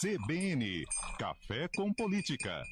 CBN, Café com Política.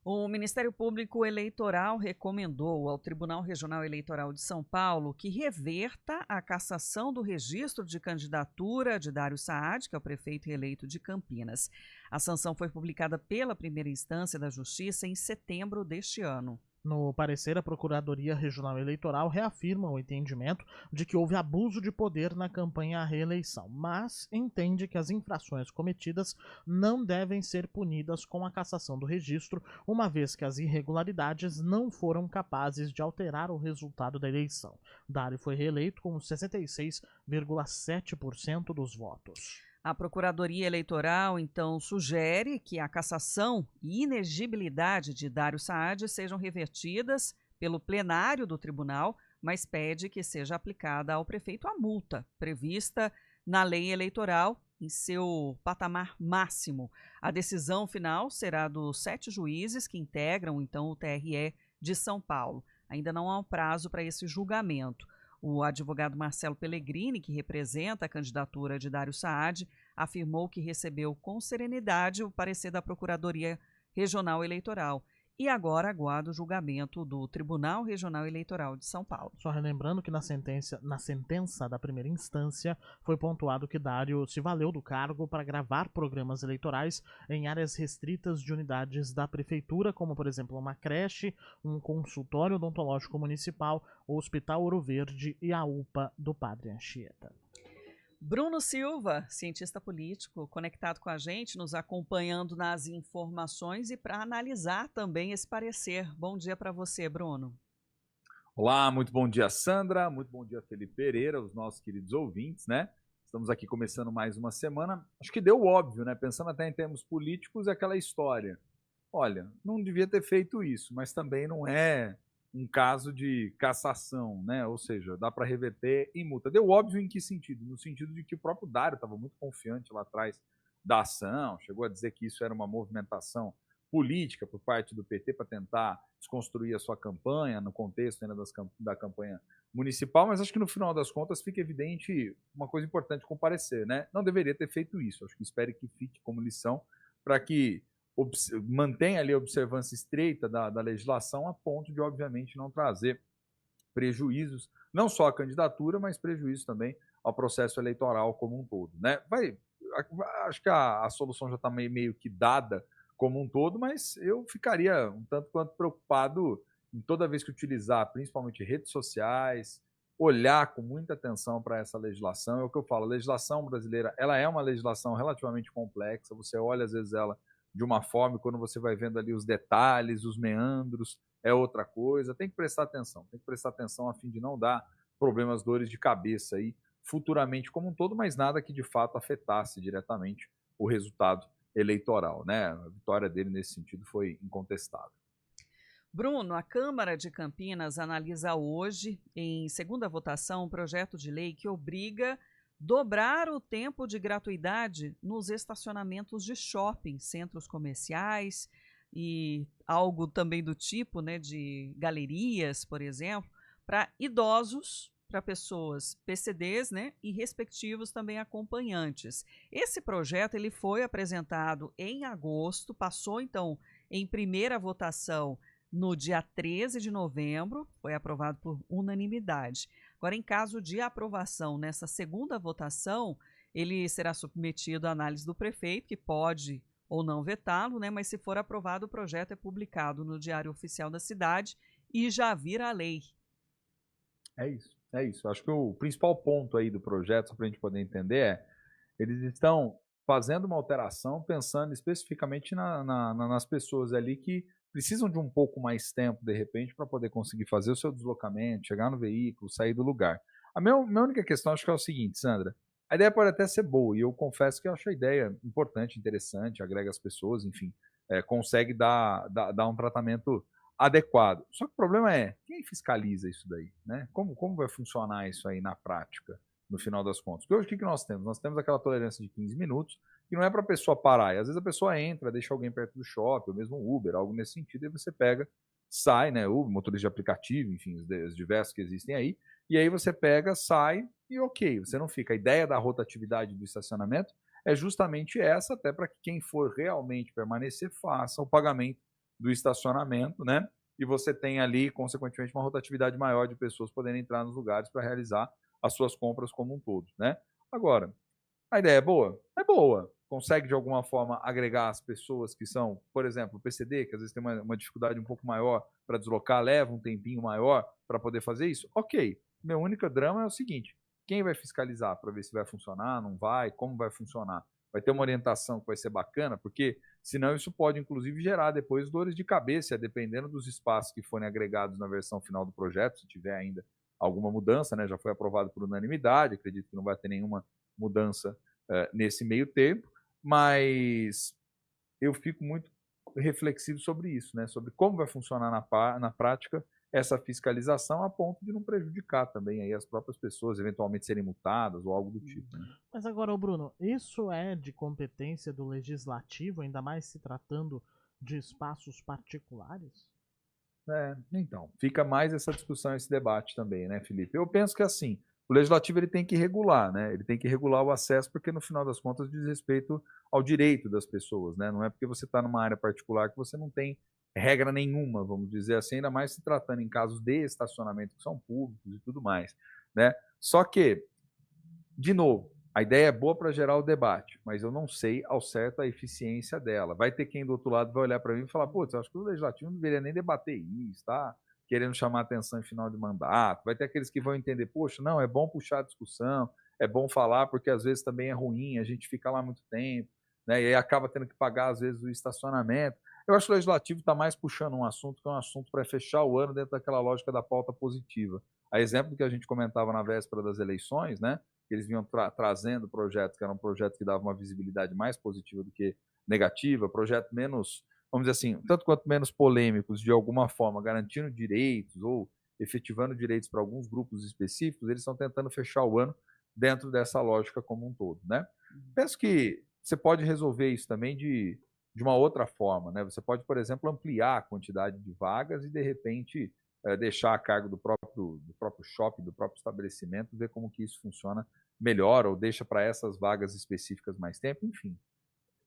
O Ministério Público Eleitoral recomendou ao Tribunal Regional Eleitoral de São Paulo que reverta a cassação do registro de candidatura de Dário Saad, que é o prefeito reeleito de Campinas. A sanção foi publicada pela primeira instância da Justiça em setembro deste ano. No parecer, a Procuradoria Regional Eleitoral reafirma o entendimento de que houve abuso de poder na campanha à reeleição, mas entende que as infrações cometidas não devem ser punidas com a cassação do registro, uma vez que as irregularidades não foram capazes de alterar o resultado da eleição. Dário foi reeleito com 66,7% dos votos. A Procuradoria Eleitoral, então, sugere que a cassação e inexigibilidade de Dário Saad sejam revertidas pelo plenário do tribunal, mas pede que seja aplicada ao prefeito a multa prevista na lei eleitoral em seu patamar máximo. A decisão final será dos 7 juízes que integram, então, o TRE de São Paulo. Ainda não há um prazo para esse julgamento. O advogado Marcelo Pellegrini, que representa a candidatura de Dário Saad, afirmou que recebeu com serenidade o parecer da Procuradoria Regional Eleitoral e agora aguarda o julgamento do Tribunal Regional Eleitoral de São Paulo. Só relembrando que na sentença da primeira instância foi pontuado que Dário se valeu do cargo para gravar programas eleitorais em áreas restritas de unidades da prefeitura, como por exemplo uma creche, um consultório odontológico municipal, o Hospital Ouro Verde e a UPA do Padre Anchieta. Bruno Silva, cientista político, conectado com a gente, nos acompanhando nas informações e para analisar também esse parecer. Bom dia para você, Bruno. Olá, muito bom dia, Sandra, muito bom dia, Felipe Pereira, os nossos queridos ouvintes, né? Estamos aqui começando mais uma semana. Acho que deu óbvio, né? Pensando até em termos políticos, é aquela história. Olha, não devia ter feito isso, mas também não é um caso de cassação, né? Ou seja, dá para reverter em multa. Deu óbvio em que sentido? No sentido de que o próprio Dário estava muito confiante lá atrás da ação, chegou a dizer que isso era uma movimentação política por parte do PT para tentar desconstruir a sua campanha no contexto ainda da campanha municipal, mas acho que no final das contas fica evidente uma coisa importante com o parecer, né? Não deveria ter feito isso. Acho que espero que fique como lição para que mantenha ali a observância estreita da legislação a ponto de, obviamente, não trazer prejuízos, não só à candidatura, mas prejuízos também ao processo eleitoral como um todo, né? Acho que a solução já está meio que dada como um todo, mas eu ficaria um tanto quanto preocupado em toda vez que utilizar, principalmente redes sociais, olhar com muita atenção para essa legislação. É o que eu falo, a legislação brasileira, ela é uma legislação relativamente complexa, você olha às vezes ela de uma forma, e quando você vai vendo ali os detalhes, os meandros, é outra coisa. Tem que prestar atenção a fim de não dar problemas, dores de cabeça aí futuramente como um todo, mas nada que de fato afetasse diretamente o resultado eleitoral, né? A vitória dele nesse sentido foi incontestável. Bruno, a Câmara de Campinas analisa hoje, em segunda votação, um projeto de lei que obriga dobrar o tempo de gratuidade nos estacionamentos de shopping, centros comerciais e algo também do tipo, né, de galerias, por exemplo, para idosos, para pessoas PCDs, né, e respectivos também acompanhantes. Esse projeto ele foi apresentado em agosto, passou então em primeira votação no dia 13 de novembro, foi aprovado por unanimidade. Agora, em caso de aprovação nessa segunda votação, ele será submetido à análise do prefeito, que pode ou não vetá-lo, né? Mas se for aprovado, o projeto é publicado no Diário Oficial da cidade e já vira lei. É isso. Acho que o principal ponto aí do projeto, só para a gente poder entender, é eles estão fazendo uma alteração pensando especificamente nas pessoas ali que precisam de um pouco mais tempo, de repente, para poder conseguir fazer o seu deslocamento, chegar no veículo, sair do lugar. A minha única questão acho que é o seguinte, Sandra, a ideia pode até ser boa, e eu confesso que eu acho a ideia importante, interessante, agrega as pessoas, enfim, consegue dar um tratamento adequado. Só que o problema é, quem fiscaliza isso daí? Né? Como vai funcionar isso aí na prática, no final das contas? Porque hoje o que nós temos? Nós temos aquela tolerância de 15 minutos, que não é para a pessoa parar. E às vezes a pessoa entra, deixa alguém perto do shopping, ou mesmo um Uber, algo nesse sentido, e você pega, sai, né? Uber, motorista de aplicativo, enfim, os diversos que existem aí, e aí você pega, sai e ok, você não fica. A ideia da rotatividade do estacionamento é justamente essa, até para que quem for realmente permanecer faça o pagamento do estacionamento, né? E você tem ali, consequentemente, uma rotatividade maior de pessoas podendo entrar nos lugares para realizar as suas compras como um todo, né? Agora, a ideia é boa? É boa. Consegue, de alguma forma, agregar as pessoas que são, por exemplo, o PCD, que às vezes tem uma dificuldade um pouco maior para deslocar, leva um tempinho maior para poder fazer isso? Ok. Meu único drama é o seguinte: quem vai fiscalizar para ver se vai funcionar, não vai, como vai funcionar? Vai ter uma orientação que vai ser bacana, porque senão isso pode, inclusive, gerar depois dores de cabeça, dependendo dos espaços que forem agregados na versão final do projeto, se tiver ainda alguma mudança, né? Já foi aprovado por unanimidade, acredito que não vai ter nenhuma mudança nesse meio tempo, mas eu fico muito reflexivo sobre isso, né? Sobre como vai funcionar na prática essa fiscalização a ponto de não prejudicar também aí as próprias pessoas, eventualmente serem multadas ou algo do tipo. Né? Mas agora, Bruno, isso é de competência do legislativo, ainda mais se tratando de espaços particulares? Então, fica mais essa discussão, esse debate também, né, Felipe? Eu penso que assim, o legislativo ele tem que regular, né? Ele tem que regular o acesso, porque no final das contas diz respeito ao direito das pessoas, né? Não é porque você está numa área particular que você não tem regra nenhuma, vamos dizer assim, ainda mais se tratando em casos de estacionamento que são públicos e tudo mais, né? Só que, de novo, a ideia é boa para gerar o debate, mas eu não sei ao certo a eficiência dela. Vai ter quem do outro lado vai olhar para mim e falar: putz, eu acho que o legislativo não deveria nem debater isso, tá? Querendo chamar atenção em final de mandato. Vai ter aqueles que vão entender: poxa, não, é bom puxar a discussão, é bom falar, porque às vezes também é ruim, a gente fica lá muito tempo, né? E aí acaba tendo que pagar, às vezes, o estacionamento. Eu acho que o legislativo está mais puxando um assunto que é um assunto para fechar o ano dentro daquela lógica da pauta positiva. A exemplo que a gente comentava na véspera das eleições, né? Eles vinham trazendo projetos que eram projetos que davam uma visibilidade mais positiva do que negativa, projetos menos, vamos dizer assim, tanto quanto menos polêmicos, de alguma forma, garantindo direitos ou efetivando direitos para alguns grupos específicos, eles estão tentando fechar o ano dentro dessa lógica como um todo, né? Penso que você pode resolver isso também de uma outra forma, né? Você pode, por exemplo, ampliar a quantidade de vagas e, de repente, deixar a cargo do próprio shopping, do próprio estabelecimento, ver como que isso funciona melhor, ou deixa para essas vagas específicas mais tempo, enfim.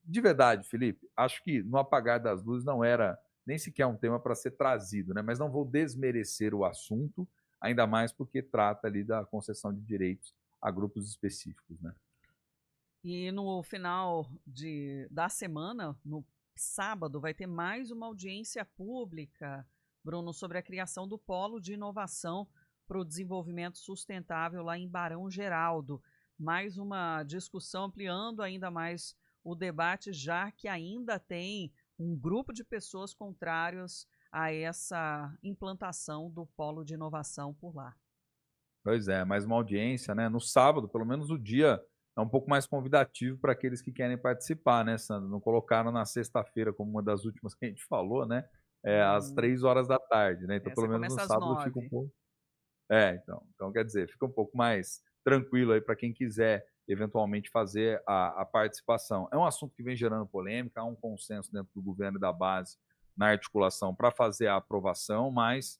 De verdade, Felipe, acho que no apagar das luzes não era nem sequer um tema para ser trazido, né? Mas não vou desmerecer o assunto, ainda mais porque trata ali da concessão de direitos a grupos específicos, né? E no final da semana, no sábado, vai ter mais uma audiência pública, Bruno, sobre a criação do Polo de Inovação para o Desenvolvimento Sustentável lá em Barão Geraldo. Mais uma discussão ampliando ainda mais o debate, já que ainda tem um grupo de pessoas contrárias a essa implantação do Polo de Inovação por lá. Pois é, mais uma audiência, né? No sábado, pelo menos o dia é um pouco mais convidativo para aqueles que querem participar, né, Sandra? Não colocaram na sexta-feira como uma das últimas que a gente falou, né? Às 3 horas da tarde, né? Então, pelo menos no sábado fica um pouco. Então quer dizer, fica um pouco mais tranquilo aí para quem quiser eventualmente fazer a participação. É um assunto que vem gerando polêmica, há um consenso dentro do governo e da base na articulação para fazer a aprovação, mas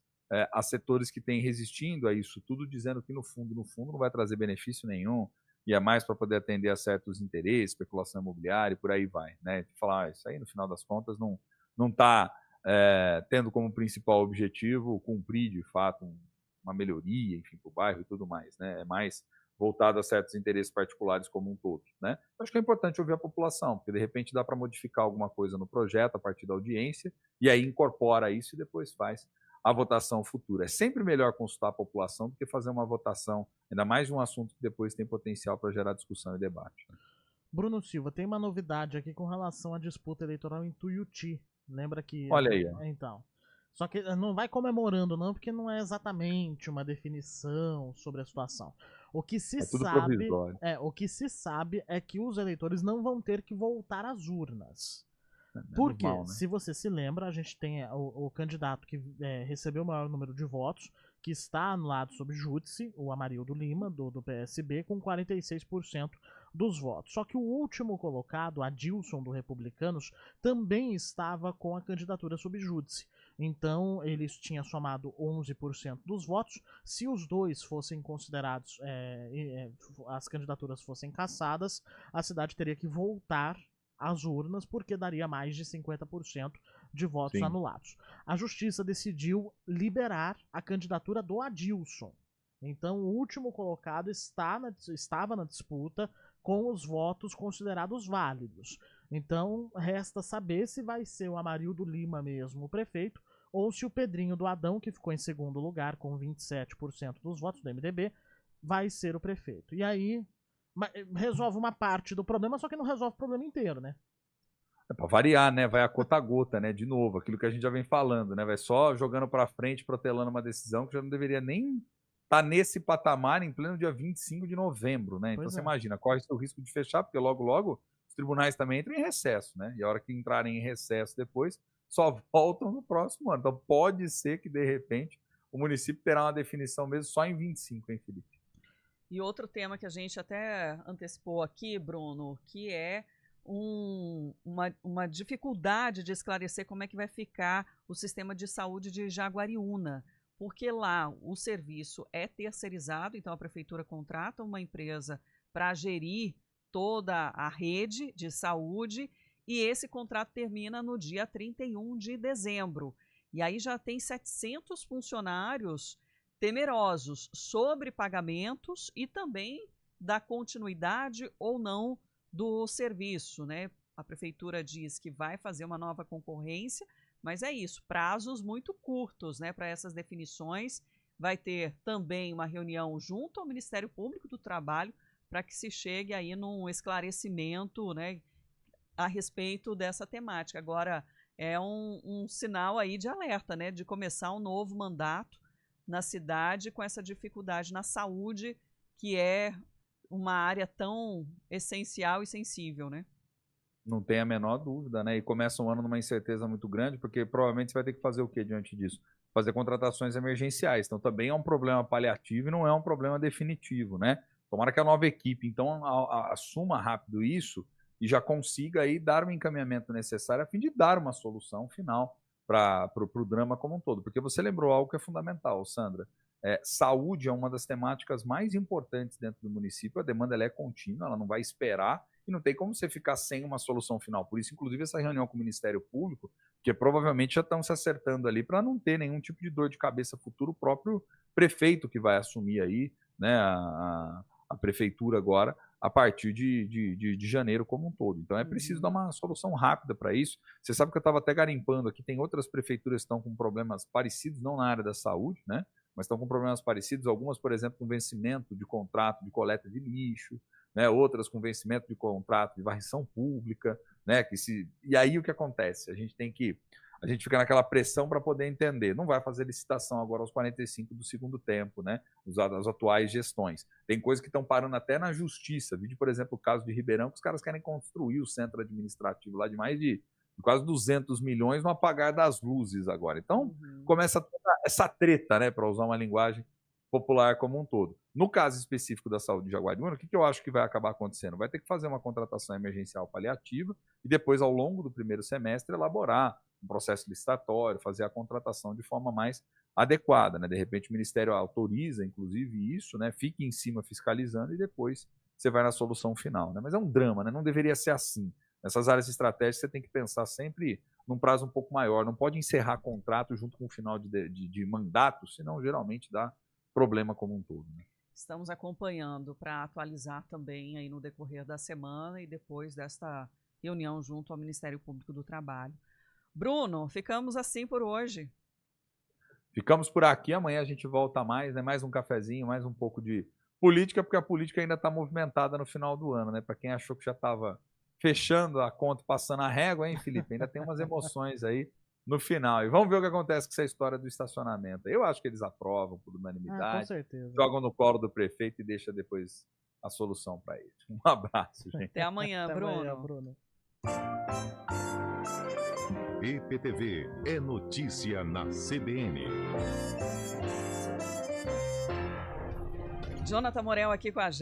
há setores que têm resistindo a isso tudo, dizendo que no fundo não vai trazer benefício nenhum, e é mais para poder atender a certos interesses, especulação imobiliária e por aí vai. Né? Falar, isso aí no final das contas não está tendo como principal objetivo cumprir de fato uma melhoria, enfim, para o bairro e tudo mais, né? É mais voltado a certos interesses particulares como um todo, né? Acho que é importante ouvir a população, porque de repente dá para modificar alguma coisa no projeto a partir da audiência, e aí incorpora isso e depois faz a votação futura. É sempre melhor consultar a população do que fazer uma votação, ainda mais de um assunto que depois tem potencial para gerar discussão e debate. Bruno Silva, tem uma novidade aqui com relação à disputa eleitoral em Tuiuti. Lembra que... Olha aí. Então... Só que não vai comemorando não, porque não é exatamente uma definição sobre a situação. O que se sabe é que os eleitores não vão ter que voltar às urnas. Porque, né? Se você se lembra, a gente tem o candidato que recebeu o maior número de votos, que está anulado sob júdice, o Amarildo Lima, do PSB, com 46% dos votos. Só que o último colocado, Adilson do Republicanos, também estava com a candidatura sub júdice. Então, eles tinham somado 11% dos votos. Se os dois fossem considerados, as candidaturas fossem cassadas, a cidade teria que voltar às urnas, porque daria mais de 50% de votos anulados. A justiça decidiu liberar a candidatura do Adilson. Então, o último colocado estava na disputa com os votos considerados válidos. Então, resta saber se vai ser o Amarildo Lima mesmo, o prefeito, ou se o Pedrinho do Adão, que ficou em segundo lugar com 27% dos votos do MDB, vai ser o prefeito. E aí, resolve uma parte do problema, só que não resolve o problema inteiro, né? É para variar, né? Vai a gota a gota, né? De novo, aquilo que a gente já vem falando, né? Vai só jogando para frente, protelando uma decisão que já não deveria nem estar nesse patamar em pleno dia 25 de novembro, né? Então você imagina, corre-se o risco de fechar, porque logo os tribunais também entram em recesso, né? E a hora que entrarem em recesso depois, só voltam no próximo ano. Então pode ser que, de repente, o município terá uma definição mesmo só em 25, hein, Felipe? E outro tema que a gente até antecipou aqui, Bruno, que é uma dificuldade de esclarecer como é que vai ficar o sistema de saúde de Jaguariúna, porque lá o serviço é terceirizado, então a prefeitura contrata uma empresa para gerir toda a rede de saúde, e esse contrato termina no dia 31 de dezembro. E aí já tem 700 funcionários temerosos sobre pagamentos e também da continuidade ou não do serviço, né? A prefeitura diz que vai fazer uma nova concorrência, mas é isso, prazos muito curtos, né, para essas definições. Vai ter também uma reunião junto ao Ministério Público do Trabalho para que se chegue aí num esclarecimento, né, a respeito dessa temática. Agora, é um sinal aí de alerta, né, de começar um novo mandato na cidade com essa dificuldade na saúde, que é uma área tão essencial e sensível, né? Não tem a menor dúvida, né? E começa um ano numa incerteza muito grande, porque provavelmente você vai ter que fazer o quê diante disso? Fazer contratações emergenciais. Então também é um problema paliativo e não é um problema definitivo, né? Tomara que a nova equipe, então, assuma rápido isso e já consiga aí dar o encaminhamento necessário a fim de dar uma solução final para o drama como um todo. Porque você lembrou algo que é fundamental, Sandra. Saúde é uma das temáticas mais importantes dentro do município. A demanda ela é contínua, ela não vai esperar e não tem como você ficar sem uma solução final. Por isso, inclusive, essa reunião com o Ministério Público, que provavelmente já estão se acertando ali para não ter nenhum tipo de dor de cabeça futuro. O próprio prefeito que vai assumir aí, né, a prefeitura agora, a partir de janeiro como um todo. Então é preciso dar uma solução rápida para isso. Você sabe que eu estava até garimpando aqui, tem outras prefeituras que estão com problemas parecidos, não na área da saúde, né? Mas estão com problemas parecidos, algumas, por exemplo, com vencimento de contrato de coleta de lixo, né? Outras com vencimento de contrato de varrição pública, né? E aí o que acontece? A gente fica naquela pressão para poder entender. Não vai fazer licitação agora aos 45 do segundo tempo, né? As atuais gestões. Tem coisas que estão parando até na justiça. Vídeo, por exemplo, o caso de Ribeirão, que os caras querem construir o centro administrativo lá de mais de quase 200 milhões no apagar das luzes agora. Então, começa toda essa treta, né? Para usar uma linguagem popular como um todo. No caso específico da saúde de Jaguariúna, o que eu acho que vai acabar acontecendo? Vai ter que fazer uma contratação emergencial paliativa e depois, ao longo do primeiro semestre, elaborar um processo licitatório, fazer a contratação de forma mais adequada, né? De repente o Ministério autoriza, inclusive, isso, né? Fique em cima fiscalizando e depois você vai na solução final, né? Mas é um drama, né? Não deveria ser assim. Nessas áreas estratégicas você tem que pensar sempre num prazo um pouco maior. Não pode encerrar contrato junto com o final de mandato, senão geralmente dá problema como um todo, né? Estamos acompanhando para atualizar também aí no decorrer da semana e depois desta reunião junto ao Ministério Público do Trabalho. Bruno, ficamos assim por hoje. Ficamos por aqui, amanhã a gente volta mais, né? Mais um cafezinho, mais um pouco de política, porque a política ainda está movimentada no final do ano, né? Para quem achou que já estava fechando a conta, passando a régua, hein, Felipe? Ainda tem umas emoções aí no final. E vamos ver o que acontece com essa história do estacionamento. Eu acho que eles aprovam por unanimidade, com certeza. Jogam no colo do prefeito e deixam depois a solução para eles. Um abraço, gente. Até amanhã, Até Bruno. amanhã, Bruno. EPTV é notícia na CBN. Jonathan Morel aqui com a gente.